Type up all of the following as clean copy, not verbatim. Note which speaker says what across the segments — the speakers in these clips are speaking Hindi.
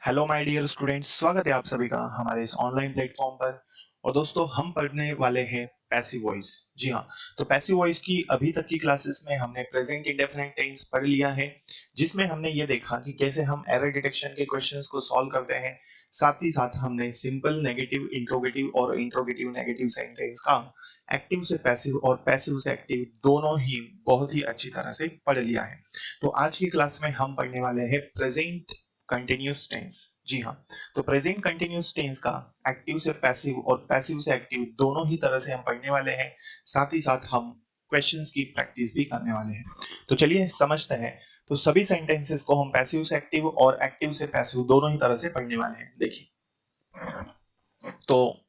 Speaker 1: हेलो माय डियर स्टूडेंट्स, स्वागत है आप सभी का हमारे इस ऑनलाइन प्लेटफॉर्म पर। और दोस्तों, हम पढ़ने वाले हैं पैसिव वॉइस। जी हाँ, तो पैसिव वॉइस की अभी तक की क्लासेस में हमने प्रेजेंट इंडेफिनिट टेंस पढ़ लिया है, जिसमें हमने ये देखा कि कैसे हम एरर डिटेक्शन के क्वेश्चंस को सॉल्व करते हैं। साथ ही साथ हमने सिंपल नेगेटिव इंट्रोगेटिव और इंट्रोगेटिव नेगेटिव सेंटेंस का एक्टिव से पैसिव और पैसिव से एक्टिव दोनों ही बहुत ही अच्छी तरह से पढ़ लिया है। तो आज की क्लास में हम पढ़ने वाले हैं प्रेजेंट कंटिन्यूस टेंस। जी हाँ, तो प्रेजेंट कंटिन्यूस टेंस का एक्टिव से पैसिव और पैसिव से एक्टिव दोनों ही तरह से हम पढ़ने वाले हैं। साथ ही साथ हम क्वेश्चंस की प्रैक्टिस भी करने वाले हैं। तो चलिए समझते हैं। तो सभी सेंटेंसेस को हम पैसिव से एक्टिव और एक्टिव से पैसिव दोनों ही तरह से पढ़ने वाले हैं। देखिए, तो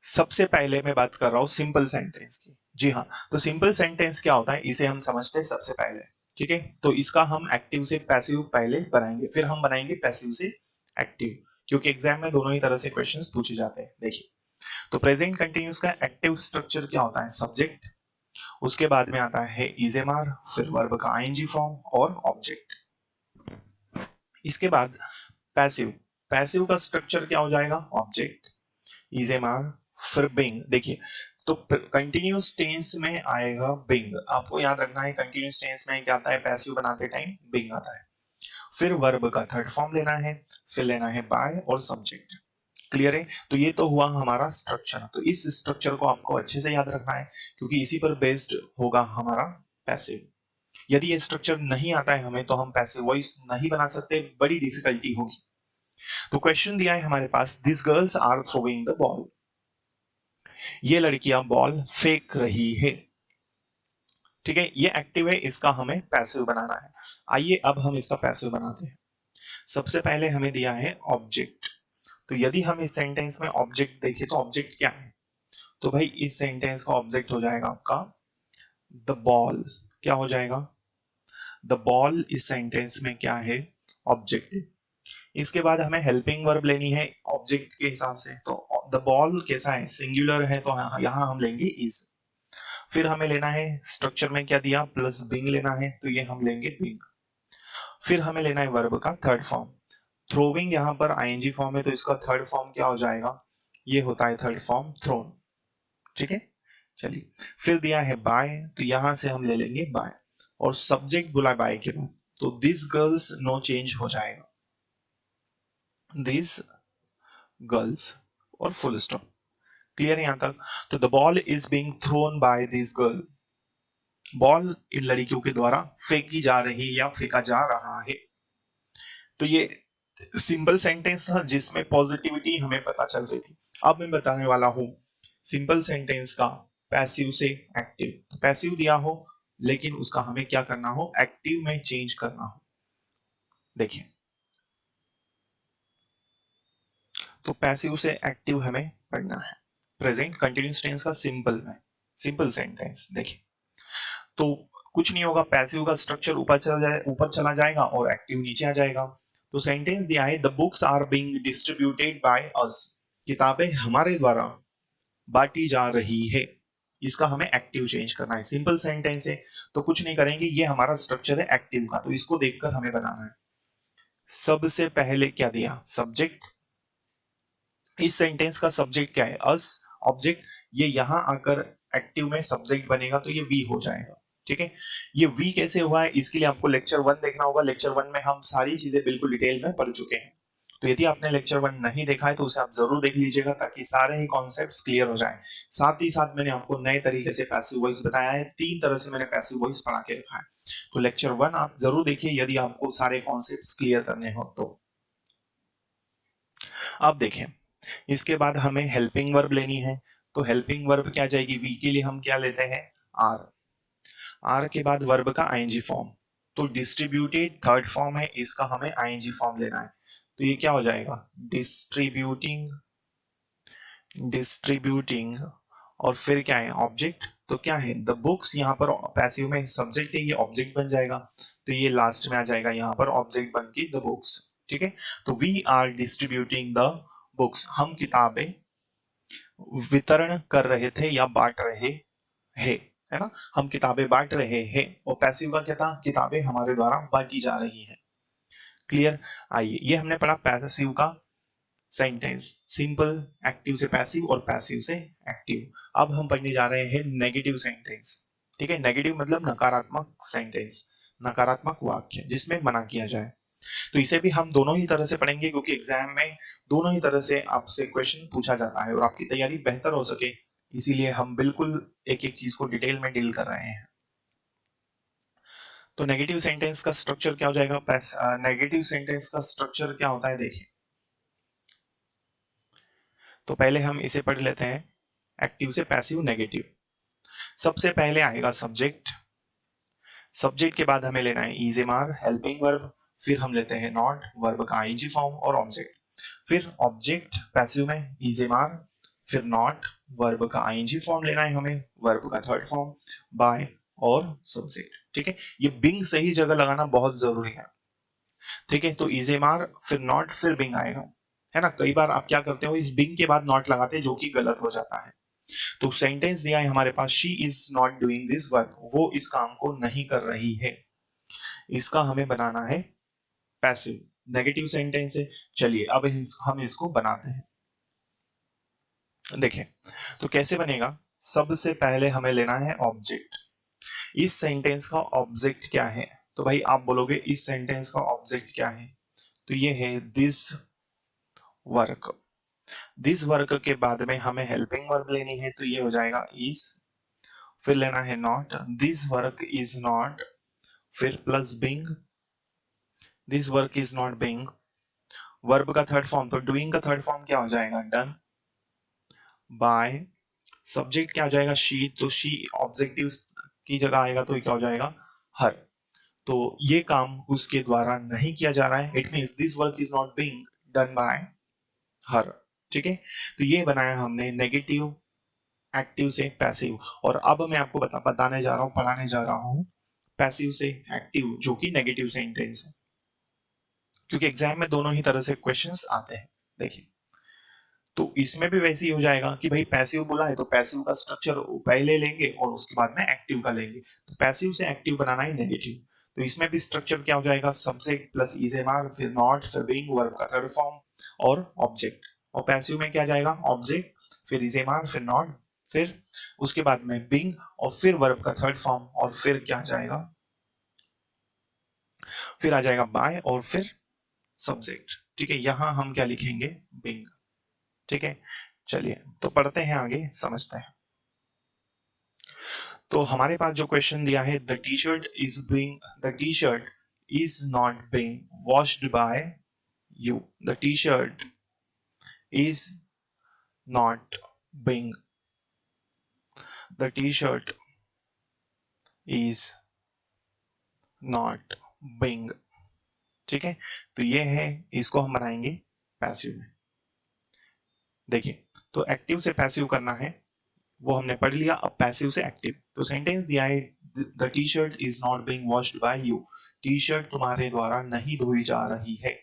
Speaker 1: सबसे पहले मैं बात कर रहा हूं सिंपल सेंटेंस की। जी हाँ, तो सिंपल सेंटेंस क्या होता है इसे हम समझते हैं सबसे पहले। ठीक है, तो इसका हम एक्टिव से पैसिव पहले बनाएंगे, फिर हम बनाएंगे पैसिव से एक्टिव, क्योंकि एग्जाम में दोनों ही तरह से क्वेश्चंस पूछे जाते हैं। देखिए, तो प्रेजेंट कंटिन्यूस का एक्टिव स्ट्रक्चर क्या होता है? सब्जेक्ट, उसके बाद में आता है इज एम आर, फिर वर्ब का आईएनजी फॉर्म और ऑब्जेक्ट। इसके बाद पैसिव, पैसिव का स्ट्रक्चर क्या हो जाएगा? ऑब्जेक्ट, इज एम आर, फिर बिंग। देखिए, तो कंटिन्यूस टेंस में आएगा बिंग। आपको याद रखना है कंटिन्यूस टेंस में क्या आता है? पैसिव बनाते टाइम बिंग आता है। फिर वर्ब का थर्ड फॉर्म लेना है, फिर लेना है बाय और सब्जेक्ट। क्लियर है? तो ये तो हुआ हमारा स्ट्रक्चर। तो इस स्ट्रक्चर को आपको अच्छे से याद रखना है, क्योंकि इसी पर बेस्ड होगा हमारा पैसिव। यदि ये स्ट्रक्चर नहीं आता है हमें, तो हम पैसिव वॉइस नहीं बना सकते, बड़ी डिफिकल्टी होगी। तो क्वेश्चन दिया है हमारे पास, this girls are throwing the ball. ये लड़कियां बॉल फेंक रही है। ठीक है, ये एक्टिव है, इसका हमें पैसिव बनाना है। आइए अब हम इसका पैसिव बनाते हैं। सबसे पहले हमें दिया है ऑब्जेक्ट। तो यदि हम इस सेंटेंस में ऑब्जेक्ट देखें, तो ऑब्जेक्ट क्या है? तो भाई इस सेंटेंस का ऑब्जेक्ट हो जाएगा आपका द बॉल। क्या हो जाएगा? द बॉल इस सेंटेंस में क्या है? ऑब्जेक्ट है। इसके बाद हमें हेल्पिंग वर्ब लेनी है ऑब्जेक्ट के हिसाब से। तो द बॉल कैसा है? सिंगुलर है, तो यहां हम लेंगे इज। फिर हमें लेना है, स्ट्रक्चर में क्या दिया? प्लस बिंग लेना है, तो ये हम लेंगे बिंग। फिर हमें लेना है वर्ब का थर्ड फॉर्म। थ्रोविंग यहां पर आईएनजी फॉर्म है, तो इसका थर्ड फॉर्म क्या हो जाएगा? ये होता है थर्ड फॉर्म थ्रोन। ठीक है, चलिए। फिर दिया है बाय, तो यहां से हम ले लेंगे बाय, और सब्जेक्ट बोला बाय के बाद, तो दिस गर्ल्स नो चेंज हो जाएगा, दिस गर्ल्स और फुल स्टॉप। क्लियर है यहां तक? तो the ball is being thrown by this girl. Ball इन लड़कियों के द्वारा फेंकी जा रही या फेंका जा रहा है। तो ये सिंपल सेंटेंस था जिसमें पॉजिटिविटी हमें पता चल रही थी। अब मैं बताने वाला हूं सिंपल सेंटेंस का पैसिव से एक्टिव। पैसिव दिया हो, लेकिन उसका हमें क्या करना हो? एक्टिव में चेंज करना हो। देखिए, तो पैसिव से एक्टिव हमें पढ़ना है प्रेजेंट कंटिन्यूस टेंस का सिंपल में। सिंपल सेंटेंस देखिए, तो कुछ नहीं होगा, पैसिव का स्ट्रक्चर ऊपर चला जाएगा और एक्टिव नीचे आ जाएगा। तो सेंटेंस दिया है, the books are being distributed by us. किताबें हमारे द्वारा बांटी जा रही है। इसका हमें एक्टिव चेंज करना है। सिंपल सेंटेंस है, तो कुछ नहीं करेंगे, ये हमारा स्ट्रक्चर है एक्टिव का, तो इसको देखकर हमें बनाना है। सबसे पहले क्या दिया? सब्जेक्ट। इस सेंटेंस का सब्जेक्ट क्या है? अस। ऑब्जेक्ट, ये यहां आकर एक्टिव में सब्जेक्ट बनेगा, तो ये वी हो जाएगा। ठीक है, ये वी कैसे हुआ है इसके लिए आपको लेक्चर 1 देखना होगा। लेक्चर 1 में हम सारी चीजें बिल्कुल डिटेल में पढ़ चुके हैं। तो यदि आपने लेक्चर 1 नहीं देखा है, तो उसे आप जरूर देख लीजिएगा, ताकि सारे ही कॉन्सेप्ट्स क्लियर हो जाए। साथ ही साथ मैंने आपको नए तरीके से पैसिव वॉइस बताया है। 3 तरह से मैंने पैसिव वॉइस पढ़ा के रखा है। तो लेक्चर 1 आप जरूर देखिए, यदि आपको सारे कॉन्सेप्ट्स क्लियर करने हो तो। अब देखें, इसके बाद हमें हेल्पिंग वर्ब लेनी है। तो हेल्पिंग वर्ब क्या जाएगी? वी के लिए हम क्या लेते हैं? आर। आर के बाद वर्ब का आईएनजी फॉर्म। तो डिस्ट्रीब्यूटेड थर्ड फॉर्म है, इसका हमें आईएनजी फॉर्म लेना है। तो ये क्या हो जाएगा? डिस्ट्रीब्यूटिंग। डिस्ट्रीब्यूटिंग, और फिर क्या है? ऑब्जेक्ट। तो क्या है? द बुक्स, यहाँ पर पैसिव में सब्जेक्ट है, ये ऑब्जेक्ट बन जाएगा। तो ये लास्ट में आ जाएगा यहाँ पर ऑब्जेक्ट बन के द बुक्स। ठीक है, तो we are distributing the books. हम किताबें वितरण कर रहे थे या बांट रहे हैं, है ना? हम किताबें बांट रहे हैं। और पैसिव का क्या था? किताबें हमारे द्वारा बांटी जा रही हैं। क्लियर? आइए, ये हमने पढ़ा पैसिव का सेंटेंस, सिंपल एक्टिव से पैसिव और पैसिव से एक्टिव। अब हम पढ़ने जा रहे हैं नेगेटिव सेंटेंस। ठीक है, नेगेटिव मतलब नकारात्मक सेंटेंस, नकारात्मक वाक्य जिसमें मना किया जाए। तो इसे भी हम दोनों ही तरह से पढ़ेंगे क्योंकि एग्जाम में दोनों ही तरह से आपसे क्वेश्चन पूछा जाता है और आपकी तैयारी बेहतर हो सके, इसीलिए हम बिल्कुल एक एक चीज को डिटेल में डील कर रहे हैं। तो नेगेटिव सेंटेंस का स्ट्रक्चर क्या हो जाएगा? नेगेटिव सेंटेंस का स्ट्रक्चर क्या होता है देखिए। तो पहले हम इसे पढ़ लेते हैं, एक्टिव से पैसिव नेगेटिव। सबसे पहले आएगा सब्जेक्ट, सब्जेक्ट के बाद हमें लेना है is am are helping verb, फिर हम लेते हैं नॉट वर्ब का आईएनजी फॉर्म और ऑब्जेक्ट, फिर ऑब्जेक्ट पैसिव में इज एम आर, फिर नॉट वर्ब का आईएनजी फॉर्म लेना है हमें, वर्ब का थर्ड फॉर्म बाय और सब्जेक्ट। ठीक है, ये बिंग सही जगह लगाना बहुत जरूरी है। ठीक है, तो इज एम आर फिर नॉट फिर बिंग आएगा, है ना। कई बार आप क्या करते हो, इस बिंग के बाद नॉट लगाते हैं जो कि गलत हो जाता है। तो सेंटेंस दिया है हमारे पास, she is not doing this work, वो इस काम को नहीं कर रही है, इसका हमें बनाना है पैसिव, नेगेटिव सेंटेंस है। चलिए अब हम इसको बनाते हैं। देखिए तो कैसे बनेगा, सबसे पहले हमें लेना है ऑब्जेक्ट। इस सेंटेंस का ऑब्जेक्ट क्या है? तो भाई आप बोलोगे इस सेंटेंस का ऑब्जेक्ट क्या है, तो ये है दिस वर्क। दिस वर्क के बाद में हमें हेल्पिंग वर्ब लेनी है, तो ये हो जाएगा इज, फिर लेना है not, this work is not, फिर plus being, this work is not being, verb का थर्ड फॉर्म, तो डूइंग का थर्ड फॉर्म क्या हो जाएगा, डन, बाय, सब्जेक्ट क्या हो जाएगा, शी, तो शी ऑब्जेक्टिव की जगह आएगा तो क्या हो जाएगा, हर। तो ये काम उसके द्वारा नहीं किया जा रहा है, it means this work is not being done by हर। ठीक है, तो ये बनाया हमने नेगेटिव एक्टिव से पैसिव। और अब मैं आपको बताने जा रहा हूं, पढ़ाने जा रहा हूं पैसिव से एक्टिव, जो कि नेगेटिव सेंटेंस है, क्योंकि एग्जाम में दोनों ही तरह से क्वेश्चंस आते हैं। देखिए तो इसमें भी वैसे ही हो जाएगा कि भाई पैसिव बोला है तो पैसिव का स्ट्रक्चर पहले लेंगे और उसके बाद में एक्टिव का लेंगे। तो पैसिव से एक्टिव बनाना है नेगेटिव, तो इसमें भी स्ट्रक्चर क्या हो जाएगा, subject plus is am are, फिर नॉट, फिर बीइंग, वर्ब का थर्ड फॉर्म और ऑब्जेक्ट। और पैसिव में क्या जाएगा, ऑब्जेक्ट फिर इज एम आर फिर नॉट, फिर उसके बाद में बीइंग और फिर वर्ब का थर्ड फॉर्म और फिर क्या जाएगा, फिर आ जाएगा बाय और फिर सब्जेक्ट। ठीक है, यहां हम क्या लिखेंगे, बीइंग। ठीक है, चलिए तो पढ़ते हैं आगे, समझते हैं। तो हमारे पास जो क्वेश्चन दिया है, the T shirt is not being washed bye you, the T shirt is not being, the T shirt is not being. ठीक है, तो ये है, इसको हम बनाएंगे पैसिव में। देखिए तो एक्टिव से पैसिव करना है, वो हमने पढ़ लिया। अब पैसिव से एक्टिव, तो सेंटेंस दिया है, the T shirt is not being washed bye you, T shirt तुम्हारे द्वारा नहीं धोई जा रही है।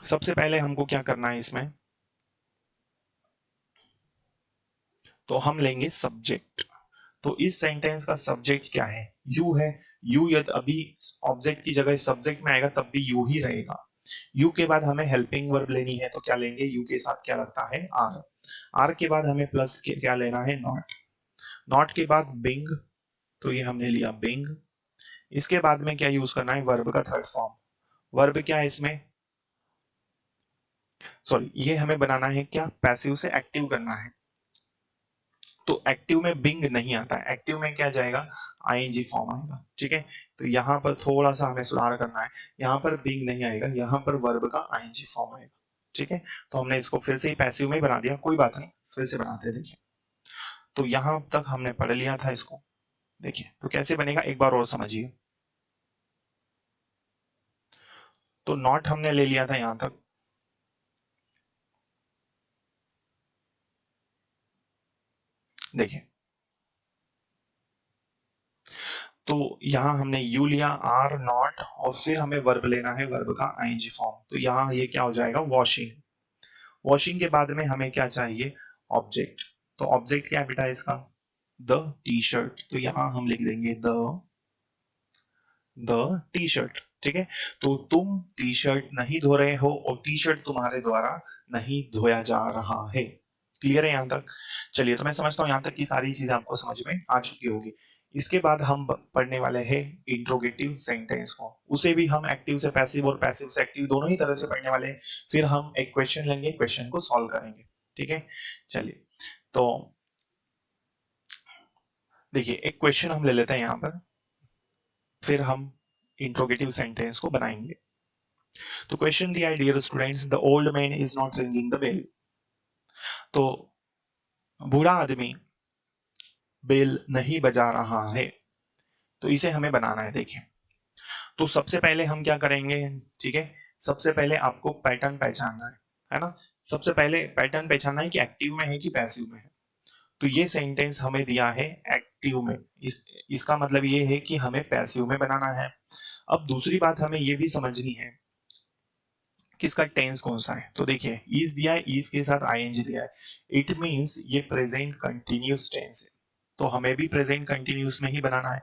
Speaker 1: सबसे पहले हमको क्या करना है इसमें, तो हम लेंगे सब्जेक्ट। तो इस सेंटेंस का सब्जेक्ट क्या है, यू है। यू यदि अभी ऑब्जेक्ट की जगह सब्जेक्ट में आएगा तब भी यू ही रहेगा। यू के बाद हमें हेल्पिंग वर्ब लेनी है, तो क्या लेंगे, यू के साथ क्या लगता है, आर। आर के बाद हमें प्लस के क्या लेना है, नॉट। नॉट के बाद बिंग, तो ये हमने लिया बिंग। इसके बाद में क्या यूज करना है, वर्ब का थर्ड फॉर्म। वर्ब क्या है इसमें, सॉरी ये हमें बनाना है क्या, पैसिव से एक्टिव करना है। तो एक्टिव में बिंग नहीं आता है, एक्टिव में क्या जाएगा, आईएनजी फॉर्म आएगा। ठीक है, तो यहां पर थोड़ा सा हमें सुधार करना है, यहां पर बिंग नहीं आएगा, यहां पर वर्ब का आईएनजी फॉर्म आएगा। ठीक है, तो हमने इसको फिर से ही पैसिव में ही बना दिया, कोई बात नहीं, फिर से बनाते हैं। देखिए तो यहां तक हमने पढ़ लिया था इसको। देखिए तो कैसे बनेगा, एक बार और समझिए। तो नॉट हमने ले लिया था यहां तक, देखिए तो यहां हमने यू लिया, आर नॉट, और फिर हमें वर्ब लेना है, वर्ब का आईएनजी फॉर्म। तो यहां ये क्या हो जाएगा, वॉशिंग। वॉशिंग के बाद में हमें क्या चाहिए, ऑब्जेक्ट। तो ऑब्जेक्ट क्या है बेटा इसका, द टी शर्ट। तो यहां हम लिख देंगे द टी शर्ट। ठीक है, तो तुम टी शर्ट नहीं धो रहे हो और टी शर्ट तुम्हारे द्वारा नहीं धोया जा रहा है। क्लियर है यहां तक? चलिए, तो मैं समझता हूं यहां तक की सारी चीजें आपको समझ में आ चुकी होगी। इसके बाद हम पढ़ने वाले हैं इंट्रोगेटिव सेंटेंस को। उसे भी हम एक्टिव से पैसिव और पैसिव से एक्टिव दोनों ही तरह से पढ़ने वाले हैं। फिर हम एक क्वेश्चन लेंगे, क्वेश्चन को सॉल्व करेंगे। ठीक है, चलिए, तो देखिए एक क्वेश्चन हम ले लेते हैं यहां पर, फिर हम इंट्रोगेटिव सेंटेंस को बनाएंगे। तो क्वेश्चन दिया है, dear students, the old man is not ringing the bell. तो बूढ़ा आदमी बेल नहीं बजा रहा है। तो इसे हमें बनाना है। देखिए, तो सबसे पहले हम क्या करेंगे? ठीक है, सबसे पहले आपको पैटर्न पहचानना है ना? सबसे पहले पैटर्न पहचानना है कि एक्टिव में है कि पैसिव में है। तो ये सेंटेंस हमें दिया है एक्टिव में, इसका मतलब ये है कि हमें पैसिव में बनाना है। अब दूसरी बात हमें ये भी समझनी है कि इसका टेंस कौन सा है। तो देखिए, इज दिया है, इज के साथ आईएनजी दिया है, इट मींस ये प्रेजेंट कंटिन्यूअस टेंस है। तो हमें भी प्रेजेंट कंटिन्यूअस में ही बनाना है।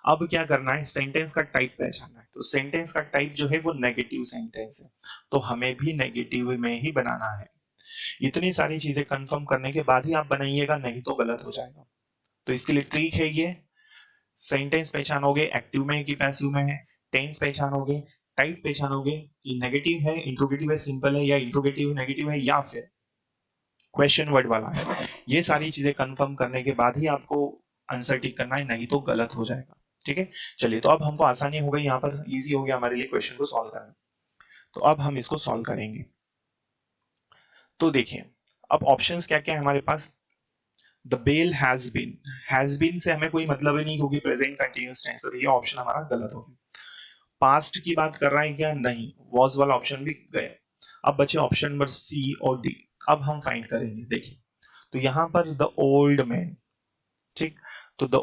Speaker 1: अब क्या करना है? सेंटेंस का टाइप पहचानना है। तो सेंटेंस का टाइप जो है वो नेगेटिव सेंटेंस है, तो हमें भी नेगेटिव में ही बनाना है। इतनी सारी चीजें कंफर्म करने के बाद ही आप बनाइएगा, नहीं तो गलत हो जाएगा। तो इसके लिए ट्रिक है ये, सेंटेंस पहचानोगे एक्टिव में है कि पैसिव में है, टेंस पहचानोगे, टाइप पहचानोगे कि नेगेटिव है, इंट्रोगेटिव है, सिंपल है, या इंट्रोगेटिव नेगेटिव है, या फिर क्वेश्चन वर्ड वाला है। ये सारी चीजें कंफर्म करने के बाद ही आपको आंसर टिक करना है, नहीं तो गलत हो जाएगा। ठीक है, चलिए, तो अब हमको आसानी हो गई, यहाँ पर इजी हो गया हमारे लिए क्वेश्चन को सॉल्व करना। तो अब हम इसको सॉल्व करेंगे। तो देखिए, अब ऑप्शंस क्या क्या है हमारे पास। द बेल हैज बीन से हमें कोई मतलब ही नहीं, क्योंकि प्रेजेंट कंटिन्यूअस टेंस है, तो ये ऑप्शन हमारा गलत हो गया। पास्ट की बात कर रहा है क्या? नहीं, वॉज वाला ऑप्शन भी गया। अब बचे ऑप्शन नंबर सी और डी। अब हम फाइंड करेंगे। देखिए, तो यहां पर द ओल्ड मैन, ठीक, तो द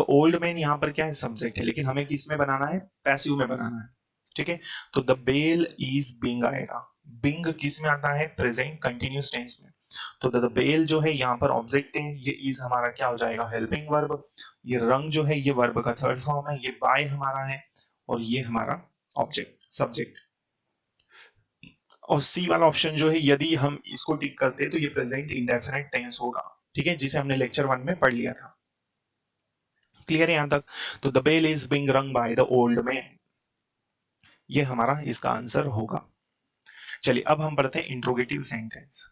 Speaker 1: ओल्ड मैन यहाँ पर क्या है? सब्जेक्ट है, लेकिन हमें किस में बनाना है? पैसिव में बनाना है। ठीक है, तो द बेल इज बिंग आएगा। बिंग किस में आता है? प्रेजेंट कंटिन्यूअस टेंस में। तो द बेल जो है यहाँ पर ऑब्जेक्ट है, ये इज हमारा क्या हो जाएगा? Helping verb. ये रंग जो है ये वर्ब का थर्ड फॉर्म है, ये बाय हमारा है, और ये हमारा ऑब्जेक्ट सब्जेक्ट। और सी वाला ऑप्शन जो है, यदि हम इसको टिक करते हैं तो ये प्रेजेंट इंडेफिनिट टेंस होगा। ठीक है, जिसे हमने लेक्चर 1 में पढ़ लिया था। क्लियर है यहां तक? तो द बेल इज बिंग रंग बाय द ओल्ड मैन, ये हमारा इसका आंसर होगा। चलिए, अब हम पढ़ते हैं इंट्रोगेटिव सेंटेंस।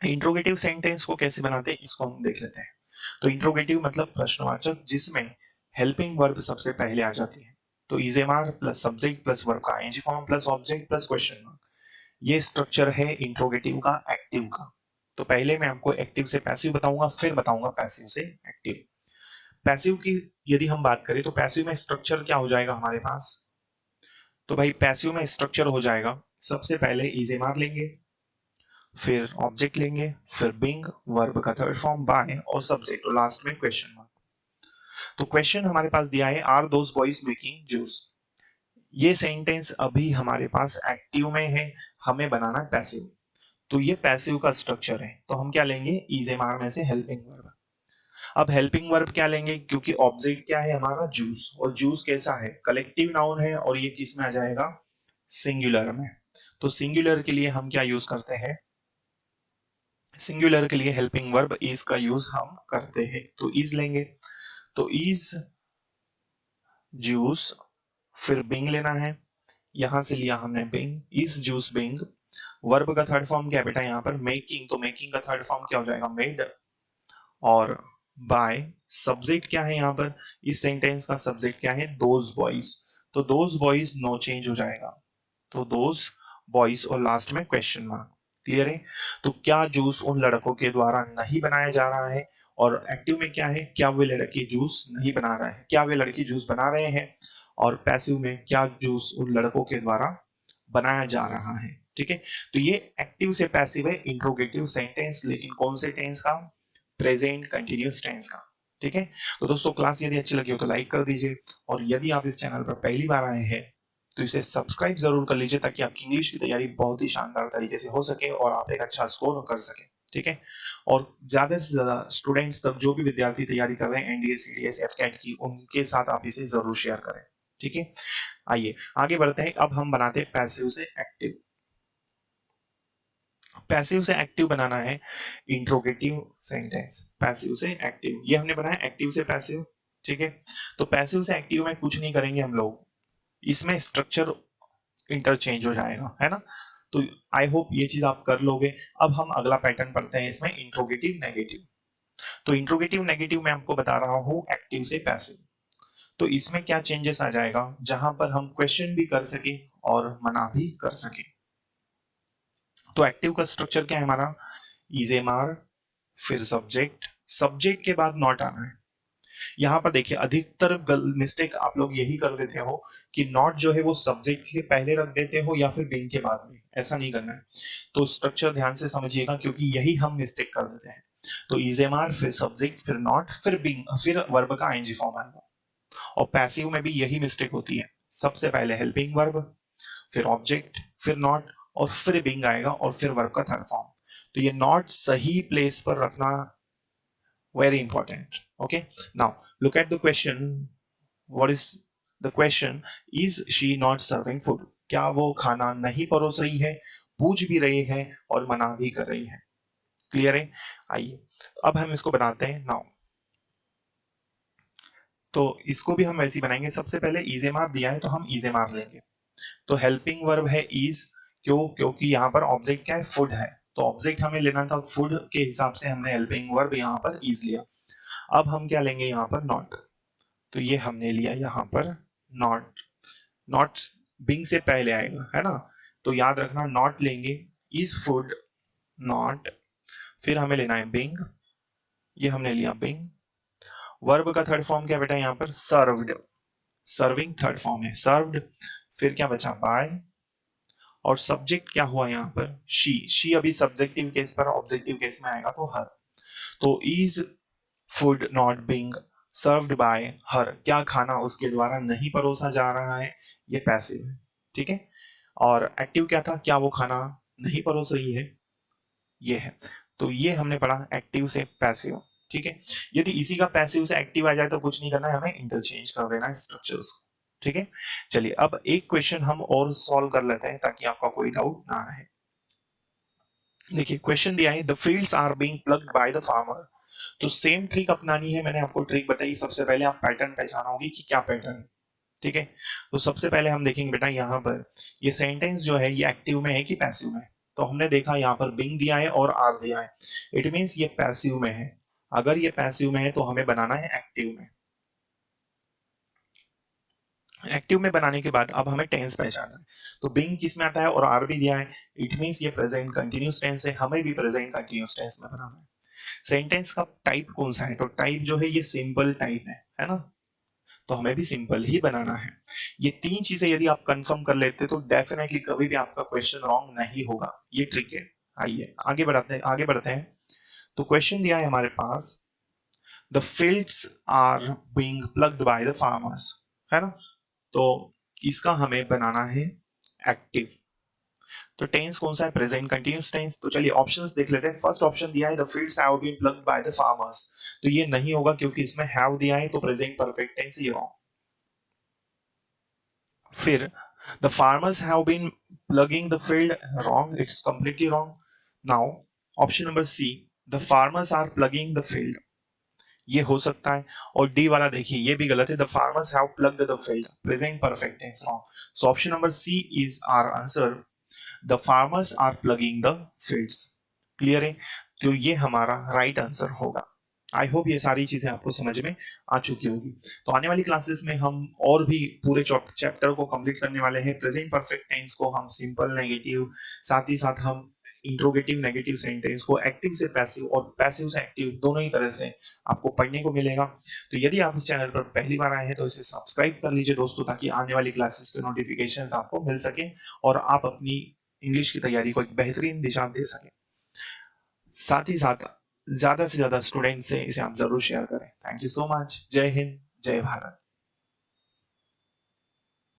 Speaker 1: इंट्रोगेटिव सेंटेंस को कैसे बनाते हैं इसको हम देख लेते हैं। तो इंट्रोगेटिव मतलब प्रश्नवाचक, जिसमें हेल्पिंग वर्ब सबसे पहले आ जाती है। तो is am are plus subject plus verb का ING form plus object plus question mark, ये स्ट्रक्चर है इंट्रोगेटिव का, एक्टिव का। तो पहले मैं आपको एक्टिव से पैसिव बताऊंगा, फिर बताऊंगा पैसिव से एक्टिव। पैसिव की यदि हम बात करें तो पैसिव में स्ट्रक्चर क्या हो जाएगा हमारे पास? तो भाई पैसिव में स्ट्रक्चर हो जाएगा, सबसे पहले इजेमार लेंगे, फिर ऑब्जेक्ट लेंगे, फिर बिंग, वर्ब का थर्ड फॉर्म बाय, और सब्जेक्ट, और लास्ट में क्वेश्चन मार्क। तो क्वेश्चन हमारे पास दिया है, are those boys making juice. ये सेंटेंस अभी हमारे पास एक्टिव में है, हमें बनाना है पैसिव। तो ये पैसिव का स्ट्रक्चर है, तो हम क्या लेंगे? इजेमार में से हेल्पिंग वर्ब। अब हेल्पिंग वर्ब क्या लेंगे? क्योंकि ऑब्जेक्ट क्या है हमारा? जूस, और जूस कैसा है? कलेक्टिव नाउन है, और ये किस में आ जाएगा? सिंगुलर में। तो सिंगुलर के लिए हम क्या यूज करते हैं? सिंगुलर के लिए हेल्पिंग वर्ब इज का यूज हम करते हैं। तो इज लेंगे, तो इज जूस, फिर बिंग लेना है, यहां से लिया हमने being, is juice being. Verb का थर्ड फॉर्म क्या है बेटा यहाँ पर? मेकिंग, तो मेकिंग का थर्ड फॉर्म क्या हो जाएगा? मेड, और बाय। सब्जेक्ट क्या है यहाँ पर? इस सेंटेंस का सब्जेक्ट क्या है? दोज बॉयज, तो दोज बॉयज नो चेंज हो जाएगा, तो दोज बॉयज, और लास्ट में क्वेश्चन मार्क। क्लियर है? तो क्या जूस उन लड़कों के द्वारा नहीं बनाया जा रहा है? और एक्टिव में क्या है? क्या वे लड़के जूस नहीं बना रहे हैं, क्या वे लड़की जूस बना रहे हैं? और पैसिव में क्या जूस उन लड़कों के द्वारा बनाया जा रहा है। ठीक है, तो ये एक्टिव से पैसिव है इंट्रोगेटिव सेंटेंस, लेकिन कौन से टेंस का? प्रेजेंट कंटिन्यूअस टेंस का। ठीक है, तो दोस्तों क्लास यदि अच्छी लगी हो तो लाइक कर दीजिए, और यदि आप इस चैनल पर पहली बार आए हैं तो इसे सब्सक्राइब जरूर कर लीजिए, ताकि आपकी इंग्लिश की तैयारी बहुत ही शानदार तरीके से हो सके और आप एक अच्छा स्कोर कर सके। ठीक है। और ज्यादा से ज्यादा स्टूडेंट्स तक, जो भी विद्यार्थी तैयारी कर रहे हैं एनडीए सीडीएस एफकेट की, उनके साथ आप इसे जरूर शेयर करें, ठीक है। आइए आगे बढ़ते हैं। अब हम बनाते हैं पैसिव से एक्टिव। पैसिव से एक्टिव बनाना है इंट्रोगेटिव सेंटेंस। पैसिव से एक्टिव, ये हमने बनाया एक्टिव से पैसिव, ठीक है। तो पैसिव से एक्टिव में कुछ नहीं करेंगे हम लोग, इसमें स्ट्रक्चर इंटरचेंज हो जाएगा, है ना। तो आई होप ये चीज आप कर लोगे। अब हम अगला पैटर्न पढ़ते हैं इसमें, इंट्रोगेटिव नेगेटिव। तो इंट्रोगेटिव नेगेटिव में आपको बता रहा हूं एक्टिव से पैसिव। तो इसमें क्या चेंजेस आ जाएगा, जहां पर हम क्वेश्चन भी कर सके और मना भी कर सके। तो एक्टिव का स्ट्रक्चर क्या है हमारा, इज एम आर, फिर सब्जेक्ट, सब्जेक्ट के बाद नॉट आना है। यहाँ पर देखिए अधिकतर मिस्टेक आप लोग यही कर देते हो कि नॉट जो है वो सब्जेक्ट के पहले रख देते हो या फिर बीइंग के बाद में, ऐसा नहीं करना है। तो स्ट्रक्चर ध्यान से समझिएगा, क्योंकि यही हम मिस्टेक कर देते हैं। तो इज एम आर, फिर सब्जेक्ट, फिर नॉट, फिर बीइंग, फिर वर्ब का आईएनजी फॉर्म आएगा। और पैसिव में भी यही मिस्टेक होती है, सबसे पहले हेल्पिंग वर्ब, फिर ऑब्जेक्ट, फिर नॉट, और फिर बीइंग आएगा, और फिर वर्ब का थर्ड फॉर्म। तो ये नॉट सही प्लेस पर रखना very important. Okay, now look at the question. What is the question? Is she not serving food? क्या वो खाना नहीं परोस रही है, पूछ भी रही है और मना भी कर रही है। क्लियर है। आइए अब हम इसको बनाते हैं नाउ। तो इसको भी हम वैसे ही बनाएंगे। सबसे पहले इज एम आर दिया है तो हम इज एम आर लेंगे। तो हेल्पिंग वर्ब है इज, क्यों, क्योंकि यहाँ पर ऑब्जेक्ट क्या है, फूड है। तो ऑब्जेक्ट हमें लेना था फूड के हिसाब से हमने हेल्पिंग वर्ब यहाँ पर इज लिया। अब हम क्या लेंगे यहाँ पर, नॉट। तो ये हमने लिया यहाँ पर नॉट। नॉट बिंग से पहले आएगा, है ना। तो याद रखना नॉट लेंगे, इज फूड नॉट, फिर हमें लेना है बिंग, ये हमने लिया बिंग। वर्ब का थर्ड फॉर्म क्या बेटा, यहाँ पर सर्व्ड, सर्विंग थर्ड फॉर्म है सर्व्ड। फिर क्या बचा, बाय। और सब्जेक्ट क्या हुआ यहाँ पर, शी अभी सब्जेक्टिव केस पर, ऑब्जेक्टिव केस में आएगा तो हर। तो is food not being served bye हर, क्या खाना उसके द्वारा नहीं परोसा जा रहा है, ये पैसिव है, ठीक है। और एक्टिव क्या था, क्या वो खाना नहीं परोस रही है, ये है। तो ये हमने पढ़ा एक्टिव से पैसिव, ठीक है। यदि इसी का पैसिव से एक्टिव आ जाए तो कुछ नहीं करना है, हमें इंटरचेंज कर देना है स्ट्रक्चर्स को, ठीक है। चलिए अब एक क्वेश्चन हम और सॉल्व कर लेते हैं ताकि आपका कोई डाउट ना रहे। देखिए क्वेश्चन दिया है, the fields are being plugged by the farmer. तो सेम ट्रिक अपनानी है, मैंने आपको ट्रिक बताई। सबसे पहले आप पैटर्न पहचानोगे कि क्या पैटर्न है, ठीक है। तो सबसे पहले हम देखेंगे बेटा यहाँ पर ये सेंटेंस जो है ये एक्टिव में है कि पैसिव में। तो हमने देखा यहाँ पर बिंग दिया है और आर दिया है, इट मींस ये पैसिव में है। अगर ये पैसिव में है तो हमें बनाना है एक्टिव में। एक्टिव में बनाने के बाद अब हमें टेंस पहचानना है। तो बिंग किस में आता है और आर भी दिया है, इट मींस ये प्रेजेंट कंटिन्यूस टेंस है, हमें भी प्रेजेंट कंटिन्यूस टेंस में बनाना है। सेंटेंस का टाइप कौन सा है, तो टाइप जो है ये सिंपल टाइप है ना। तो हमें भी सिंपल ही बनाना है। ये तीन चीजें यदि आप कंफर्म कर लेते तो डेफिनेटली कभी भी आपका क्वेश्चन रॉन्ग नहीं होगा, ये ट्रिक है। आइए आगे बढ़ते हैं। तो क्वेश्चन दिया है हमारे पास, the fields are being plugged by the farmers, है ना। तो इसका हमें बनाना है एक्टिव। तो टेंस कौन सा है, प्रेजेंट कंटीन्यूअस टेंस। तो चलिए ऑप्शंस देख लेते हैं। फर्स्ट ऑप्शन दिया है the fields have been plugged by the farmers. तो ये नहीं होगा क्योंकि इसमें हैव दिया है, तो प्रेजेंट परफेक्ट टेंस ये रॉन्ग। फिर the farmers have been plugging the field, wrong, it's completely wrong. Now option number C, the farmers are plugging the field, ये हो सकता है। और डी वाला देखिए ये भी गलत है, the farmers have plugged the field, present perfect tense, wrong. So option number C is our answer, the farmers are plugging the fields. Clear है। तो ये हमारा राइट आंसर होगा। आई होप ये सारी चीजें आपको समझ में आ चुकी होगी। तो आने वाली क्लासेस में हम और भी पूरे चैप्टर को कंप्लीट करने वाले हैं। प्रेजेंट परफेक्ट टेंस को हम सिंपल नेगेटिव, साथ ही साथ हम इंट्रोगेटिव नेगेटिव सेंटेंस को एक्टिव से पैसिव और पैसिव से एक्टिव दोनों ही तरह से आपको पढ़ने को मिलेगा। तो यदि आप इस चैनल पर पहली बार आए हैं तो इसे सब्सक्राइब कर लीजिए दोस्तों, ताकि आने वाली क्लासेस के नोटिफिकेशंस आपको मिल सके और आप अपनी इंग्लिश की तैयारी को एक बेहतरीन दिशा दे सकें। साथ ही साथ ज्यादा से ज्यादा स्टूडेंट से इसे आप जरूर शेयर करें। Thank you so much. जय हिंद, जय भारत।